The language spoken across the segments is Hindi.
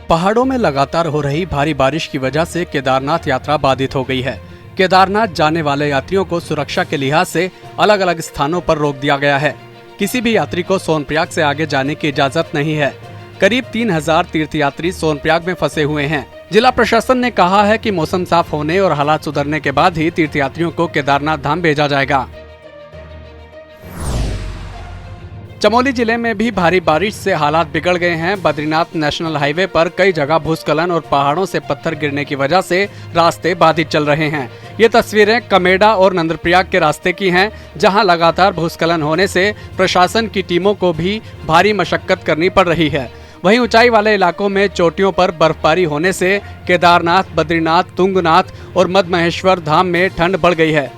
पहाड़ों में लगातार हो रही भारी बारिश की वजह से केदारनाथ यात्रा बाधित हो गई है। केदारनाथ जाने वाले यात्रियों को सुरक्षा के लिहाज से अलग अलग स्थानों पर रोक दिया गया है। किसी भी यात्री को सोनप्रयाग से आगे जाने की इजाजत नहीं है। करीब 3000 तीर्थयात्री सोनप्रयाग में फंसे हुए हैं। जिला प्रशासन ने कहा है कि मौसम साफ होने और हालात सुधरने के बाद ही तीर्थयात्रियों को केदारनाथ धाम भेजा जाएगा। चमोली जिले में भी भारी बारिश से हालात बिगड़ गए हैं। बद्रीनाथ नेशनल हाईवे पर कई जगह भूस्खलन और पहाड़ों से पत्थर गिरने की वजह से रास्ते बाधित चल रहे हैं। ये तस्वीरें कमेडा और नंदप्रयाग के रास्ते की हैं, जहां लगातार भूस्खलन होने से प्रशासन की टीमों को भी भारी मशक्कत करनी पड़ रही है। वहीं ऊंचाई वाले इलाकों में चोटियों पर बर्फबारी होने से केदारनाथ, बद्रीनाथ, तुंगनाथ और मदमहेश्वर धाम में ठंड बढ़ गई है।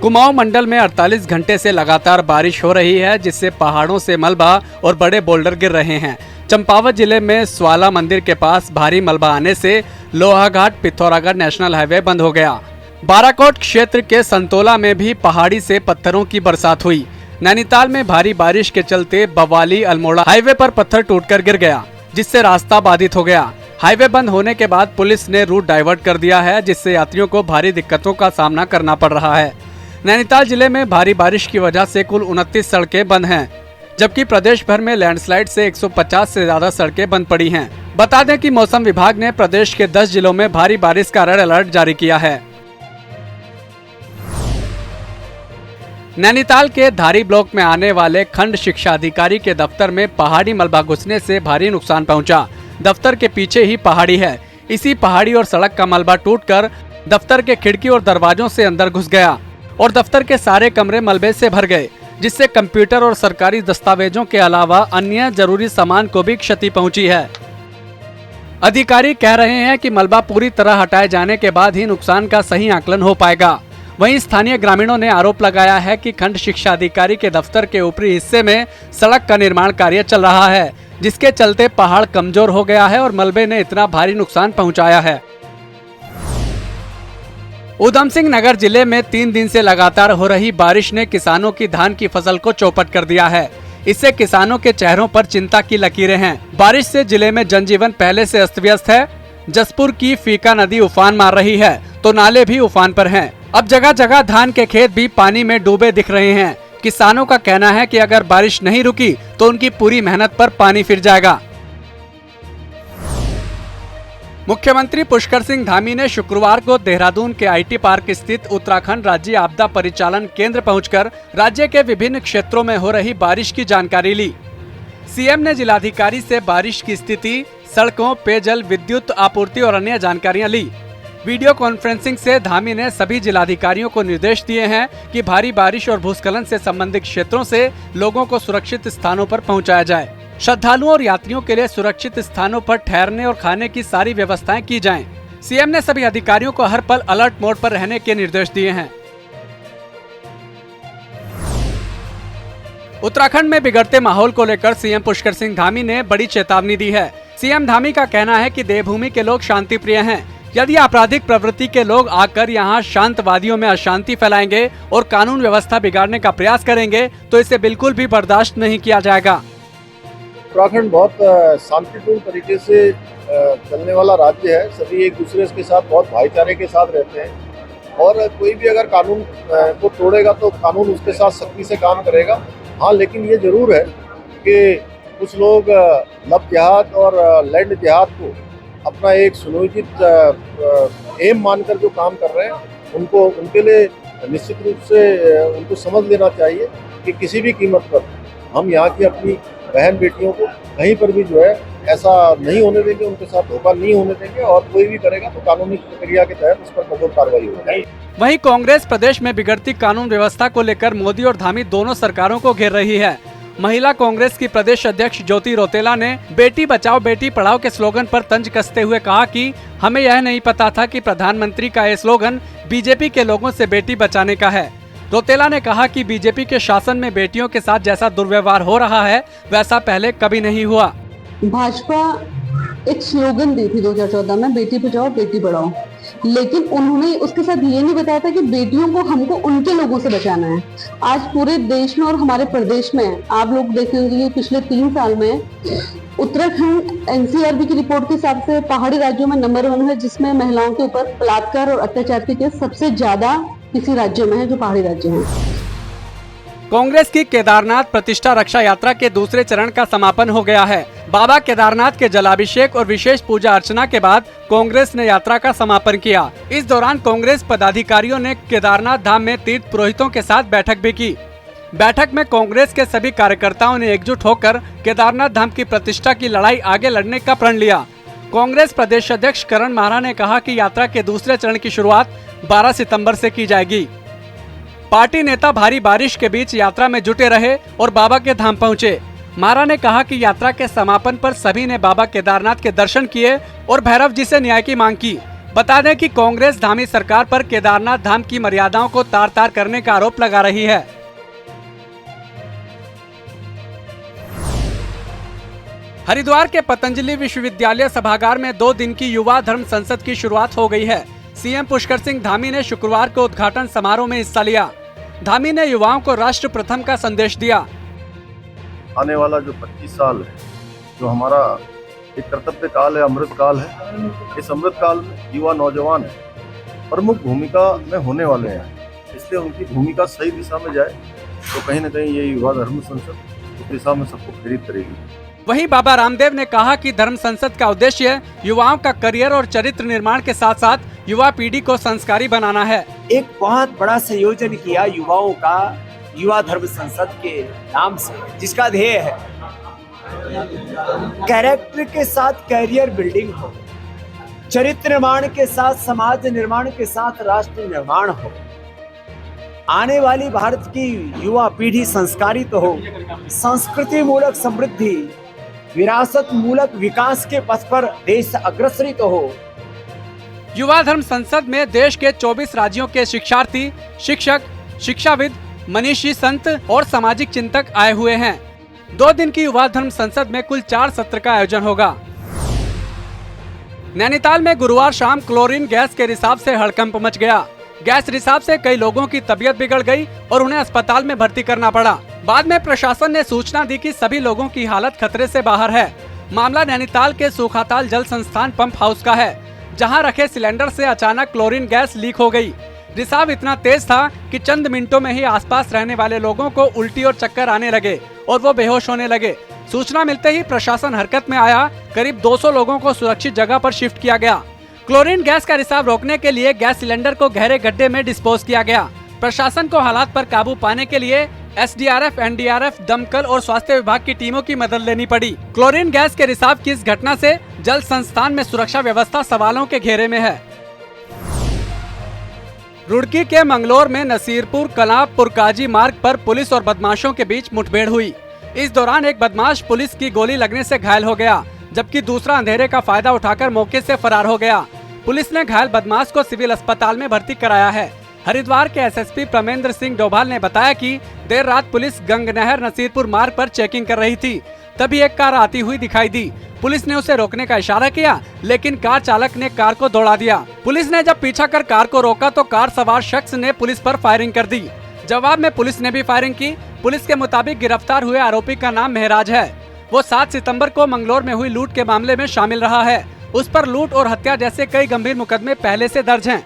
कुमाऊं मंडल में 48 घंटे से लगातार बारिश हो रही है, जिससे पहाड़ों से मलबा और बड़े बोल्डर गिर रहे हैं। चंपावत जिले में स्वाला मंदिर के पास भारी मलबा आने से लोहाघाट पिथौरागढ़ नेशनल हाईवे बंद हो गया। बाराकोट क्षेत्र के संतोला में भी पहाड़ी से पत्थरों की बरसात हुई। नैनीताल में भारी बारिश के चलते बवाली अल्मोड़ा हाईवे पर पत्थर टूटकर गिर गया, जिससे रास्ता बाधित हो गया। हाईवे बंद होने के बाद पुलिस ने रूट डाइवर्ट कर दिया है, जिससे यात्रियों को भारी दिक्कतों का सामना करना पड़ रहा है। नैनीताल जिले में भारी बारिश की वजह से कुल 29 सड़कें बंद हैं, जबकि प्रदेश भर में लैंडस्लाइड से 150 से ज्यादा सड़कें बंद पड़ी हैं। बता दें कि मौसम विभाग ने प्रदेश के 10 जिलों में भारी बारिश का रेड अलर्ट जारी किया है। नैनीताल के धारी ब्लॉक में आने वाले खंड शिक्षा अधिकारी के दफ्तर में पहाड़ी मलबा घुसने से भारी नुकसान पहुंचा। दफ्तर के पीछे ही पहाड़ी है। इसी पहाड़ी और सड़क का मलबा टूटकर दफ्तर के खिड़की और दरवाजों से अंदर घुस गया और दफ्तर के सारे कमरे मलबे से भर गए, जिससे कंप्यूटर और सरकारी दस्तावेजों के अलावा अन्य जरूरी सामान को भी क्षति पहुंची है। अधिकारी कह रहे हैं कि मलबा पूरी तरह हटाए जाने के बाद ही नुकसान का सही आकलन हो पाएगा। वहीं स्थानीय ग्रामीणों ने आरोप लगाया है कि खंड शिक्षा अधिकारी के दफ्तर के ऊपरी हिस्से में सड़क का निर्माण कार्य चल रहा है, जिसके चलते पहाड़ कमजोर हो गया है और मलबे ने इतना भारी नुकसान पहुंचाया है। उधम सिंह नगर जिले में 3 दिन से लगातार हो रही बारिश ने किसानों की धान की फसल को चौपट कर दिया है। इससे किसानों के चेहरों पर चिंता की लकीरें हैं। बारिश से जिले में जनजीवन पहले से अस्त व्यस्त है। जसपुर की फीका नदी उफान मार रही है तो नाले भी उफान पर हैं। अब जगह जगह धान के खेत भी पानी में डूबे दिख रहे हैं। किसानों का कहना है कि अगर बारिश नहीं रुकी तो उनकी पूरी मेहनत पर पानी फिर जाएगा। मुख्यमंत्री पुष्कर सिंह धामी ने शुक्रवार को देहरादून के आईटी पार्क स्थित उत्तराखंड राज्य आपदा परिचालन केंद्र पहुंचकर राज्य के विभिन्न क्षेत्रों में हो रही बारिश की जानकारी ली। सीएम ने जिलाधिकारी से बारिश की स्थिति, सड़कों, पेयजल, विद्युत आपूर्ति और अन्य जानकारियां ली। वीडियो कॉन्फ्रेंसिंग से धामी ने सभी जिलाधिकारियों को निर्देश दिए हैं कि भारी बारिश और भूस्खलन से संबंधित क्षेत्रों से लोगों को सुरक्षित स्थानों पर पहुंचाया जाए। श्रद्धालुओं और यात्रियों के लिए सुरक्षित स्थानों पर ठहरने और खाने की सारी व्यवस्थाएं की जाएं। सीएम ने सभी अधिकारियों को हर पल अलर्ट मोड पर रहने के निर्देश दिए हैं। उत्तराखंड में बिगड़ते माहौल को लेकर सीएम पुष्कर सिंह धामी ने बड़ी चेतावनी दी है। सीएम धामी का कहना है कि देवभूमि के लोग शांति प्रिय हैं। यदि आपराधिक प्रवृत्ति के लोग आकर यहां शांतवादियों में अशांति फैलाएंगे और कानून व्यवस्था बिगाड़ने का प्रयास करेंगे तो इसे बिल्कुल भी बर्दाश्त नहीं किया जाएगा। उत्तराखंड बहुत शांतिपूर्ण तरीके से चलने वाला राज्य है। सभी एक दूसरे के साथ बहुत भाईचारे के साथ रहते हैं और कोई भी अगर कानून को तोड़ेगा तो कानून उसके साथ सख्ती से काम करेगा। हाँ, लेकिन ये जरूर है कि कुछ लोग लब जिहाद और लैंड जिहाद को अपना एक सुनियोजित एम मानकर जो काम कर रहे हैं, उनको उनके लिए निश्चित रूप से उनको समझ लेना चाहिए कि किसी भी कीमत पर हम यहाँ की अपनी बहन बेटियों को कहीं पर भी जो है ऐसा नहीं होने देंगे, उनके साथ धोखा नहीं होने देंगे और कोई भी करेगा तो कानूनी प्रक्रिया के तहत उस पर कठोर कार्रवाई होगी। वहीं कांग्रेस प्रदेश में बिगड़ती कानून व्यवस्था को लेकर मोदी और धामी दोनों सरकारों को घेर रही है। महिला कांग्रेस की प्रदेश अध्यक्ष ज्योति रौतेला ने बेटी बचाओ बेटी पढ़ाओ के स्लोगन पर तंज कसते हुए कहा कि हमें यह नहीं पता था कि प्रधानमंत्री का ये स्लोगन बीजेपी के लोगों से बेटी बचाने का है। रौतेला ने कहा कि बीजेपी के शासन में बेटियों के साथ जैसा दुर्व्यवहार हो रहा है वैसा पहले कभी नहीं हुआ। भाजपा एक स्लोगन दी थी 2014 में, बेटी बचाओ बेटी पढ़ाओ। लेकिन उन्होंने उसके साथ ये नहीं बताया था कि बेटियों को हमको उनके लोगों से बचाना है। आज पूरे देश में और हमारे प्रदेश में आप लोग देखेंगे कि पिछले 3 साल में उत्तराखंड एनसीआरबी की रिपोर्ट के हिसाब से पहाड़ी राज्यों में नंबर 1 है, जिसमें महिलाओं के ऊपर बलात्कार और अत्याचार के केस सबसे ज्यादा किसी राज्य में है, जो पहाड़ी राज्य है। कांग्रेस की केदारनाथ प्रतिष्ठा रक्षा यात्रा के दूसरे चरण का समापन हो गया है। बाबा केदारनाथ के जलाभिषेक और विशेष पूजा अर्चना के बाद कांग्रेस ने यात्रा का समापन किया। इस दौरान कांग्रेस पदाधिकारियों ने केदारनाथ धाम में तीर्थ पुरोहितों के साथ बैठक भी की। बैठक में कांग्रेस के सभी कार्यकर्ताओं ने एकजुट होकर केदारनाथ धाम की प्रतिष्ठा की लड़ाई आगे लड़ने का प्रण लिया। कांग्रेस प्रदेश अध्यक्ष करण माहरा ने कहा कि यात्रा के दूसरे चरण की शुरुआत 12 सितंबर से की जाएगी। पार्टी नेता भारी बारिश के बीच यात्रा में जुटे रहे और बाबा के धाम पहुंचे। माहरा ने कहा कि यात्रा के समापन पर सभी ने बाबा केदारनाथ के दर्शन किए और भैरव जी से न्याय की मांग की। बता दें कि कांग्रेस धामी सरकार पर केदारनाथ धाम की मर्यादाओं को तार-तार करने का आरोप लगा रही है। हरिद्वार के पतंजलि विश्वविद्यालय सभागार में 2 दिन की युवा धर्म संसद की शुरुआत हो गई है। सीएम पुष्कर सिंह धामी ने शुक्रवार को उद्घाटन समारोह में हिस्सा लिया। धामी ने युवाओं को राष्ट्र प्रथम का संदेश दिया। आने वाला जो 25 साल है, जो हमारा एक कर्तव्य काल है, अमृत काल है, इस अमृत काल में युवा नौजवान प्रमुख भूमिका में होने वाले हैं। इसलिए उनकी भूमिका सही दिशा में जाए तो कहीं न कहीं ये युवा धर्म संसद उस दिशा में सबको प्रेरित करेगी। वहीं बाबा रामदेव ने कहा कि धर्म संसद का उद्देश्य युवाओं का करियर और चरित्र निर्माण के साथ साथ युवा पीढ़ी को संस्कारी बनाना है। एक बहुत बड़ा संयोजन किया युवाओं का युवा धर्म संसद के नाम से, जिसका ध्येय है कैरेक्टर के साथ कैरियर बिल्डिंग हो, चरित्र निर्माण के साथ समाज निर्माण के साथ राष्ट्र निर्माण हो, आने वाली भारत की युवा पीढ़ी संस्कारित हो, संस्कृति मूलक समृद्धि, विरासत मूलक विकास के पथ पर देश अग्रसरित हो। युवा धर्म संसद में देश के 24 राज्यों के शिक्षार्थी, शिक्षक, शिक्षाविद, मनीषी, संत और सामाजिक चिंतक आए हुए हैं। 2 दिन की युवा धर्म संसद में कुल 4 सत्र का आयोजन होगा। नैनीताल में गुरुवार शाम क्लोरीन गैस के रिसाव से हड़कंप मच गया। गैस रिसाव से कई लोगों की तबीयत बिगड़ गई और उन्हें अस्पताल में भर्ती करना पड़ा। बाद में प्रशासन ने सूचना दी कि सभी लोगों की हालत खतरे से बाहर है। मामला नैनीताल के सूखाताल जल संस्थान पंप हाउस का है, जहां रखे सिलेंडर से अचानक क्लोरीन गैस लीक हो गई। रिसाव इतना तेज था कि चंद मिनटों में ही आसपास रहने वाले लोगों को उल्टी और चक्कर आने लगे और वो बेहोश होने लगे। सूचना मिलते ही प्रशासन हरकत में आया। करीब 200 लोगों को सुरक्षित जगह पर शिफ्ट किया गया। क्लोरीन गैस का रिसाव रोकने के लिए गैस सिलेंडर को गहरे गड्ढे में डिस्पोज किया गया। प्रशासन को हालात पर काबू पाने के लिए एसडीआरएफ, एनडीआरएफ, दमकल और स्वास्थ्य विभाग की टीमों की मदद लेनी पड़ी। क्लोरीन गैस के रिसाव की इस घटना से जल संस्थान में सुरक्षा व्यवस्था सवालों के घेरे में है। रुड़की के मंगलोर में नसीरपुर कलां पुरकाजी मार्ग पर पुलिस और बदमाशों के बीच मुठभेड़ हुई। इस दौरान एक बदमाश पुलिस की गोली लगने से घायल हो गया, जबकि दूसरा अंधेरे का फायदा उठाकर मौके से फरार हो गया। पुलिस ने घायल बदमाश को सिविल अस्पताल में भर्ती कराया है। हरिद्वार के एसएसपी प्रमेंद्र सिंह डोभाल ने बताया कि देर रात पुलिस गंगनहर नसीरपुर मार्ग पर चेकिंग कर रही थी, तभी एक कार आती हुई दिखाई दी। पुलिस ने उसे रोकने का इशारा किया, लेकिन कार चालक ने कार को दौड़ा दिया। पुलिस ने जब पीछा कर कार को रोका तो कार सवार शख्स ने पुलिस पर फायरिंग कर दी। जवाब में पुलिस ने भी फायरिंग की। पुलिस के मुताबिक गिरफ्तार हुए आरोपी का नाम महराज है। वो 7 सितंबर को मंगलोर में हुई लूट के मामले में शामिल रहा है। उस पर लूट और हत्या जैसे कई गंभीर मुकदमे पहले से दर्ज हैं।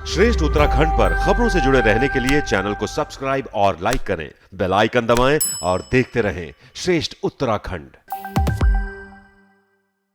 श्रेष्ठ उत्तराखंड पर खबरों से जुड़े रहने के लिए चैनल को सब्सक्राइब और लाइक करें, बेल आइकन दबाएं और देखते रहें श्रेष्ठ उत्तराखंड।